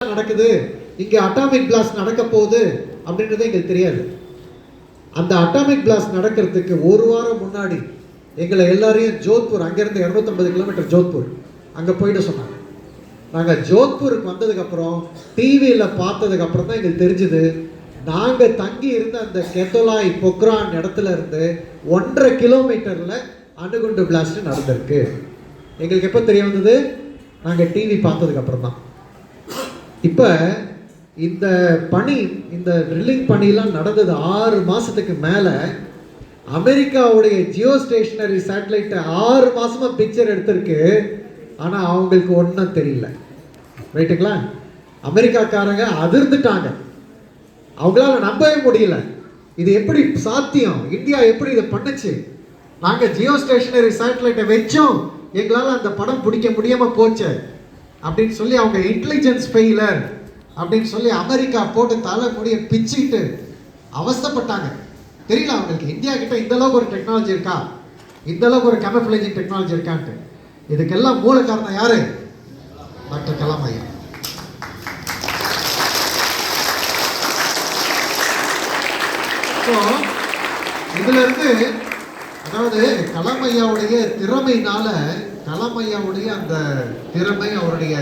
நடக்குது, இங்க atomic blast நடக்க போகுது அப்படின்றது எங்களுக்கு தெரியாது. அந்த அட்டாமிக் பிளாஸ்ட் நடக்கிறதுக்கு ஒரு வாரம் முன்னாடி எங்களை எல்லாரையும் ஜோத்பூர், அங்கிருந்து 250 கிலோமீட்டர் ஜோத்பூர், அங்க போயிட்டு சொன்னாங்க. நாங்க ஜோத்பூருக்கு வந்ததுக்கப்புறம் டிவியில் பார்த்ததுக்கப்புறம் தான் எங்களுக்கு தெரிஞ்சுது, நாங்கள் தங்கி இருந்த அந்த கெத்தோலாய் பொக்ரான் இடத்துல இருந்து 1.5 கிலோமீட்டரில் அணுகுண்டு பிளாஸ்ட் நடந்திருக்கு. எங்களுக்கு எப்போ தெரிய வந்தது? நாங்கள் டிவி பார்த்ததுக்கப்புறம் தான். இப்போ இந்த பணி, இந்த ட்ரில்லிங் பணியெல்லாம் நடந்தது 6 மாதத்துக்கு மேலே. அமெரிக்காவுடைய ஜியோ ஸ்டேஷனரி சேட்டலைட்டை 6 மாதமாக பிக்சர் எடுத்திருக்கு. ஆனால் அவங்களுக்கு ஒன்றும் தெரியல. ரைட்டுங்களா? அமெரிக்காக்காரங்க அதிர்ந்துட்டாங்க. அவங்களால நம்பவே முடியல. இது எப்படி சாத்தியம்? இந்தியா எப்படி இதை பண்ணுச்சு? நாங்கள் ஜியோ ஸ்டேஷனரி சேட்டலைட்டை வச்சோம், எங்களால் அந்த படம் பிடிக்க முடியாமல் போச்சு அப்படின்னு சொல்லி அவங்க இன்டெலிஜென்ஸ் ஃபெயிலர் அப்படின்னு சொல்லி அமெரிக்கா போட்டு தலை முடிய பிச்சுக்கிட்டு அவஸ்தப்பட்டாங்க. தெரியல அவங்களுக்கு இந்தியா கிட்ட இந்த அளவுக்கு ஒரு டெக்னாலஜி இருக்கா, இந்த அளவுக்கு ஒரு கேமஃப்ளேஜிங் டெக்னாலஜி இருக்கான்ட்டு. இதுக்கெல்லாம் மூல காரணம் யாரு? டாக்டர் கலாம் ஐயா. இதுல இருந்து, அதாவது கலாம் ஐயாவுடைய திறமையினால, கலாம் ஐயாவுடைய அந்த திறமை, அவருடைய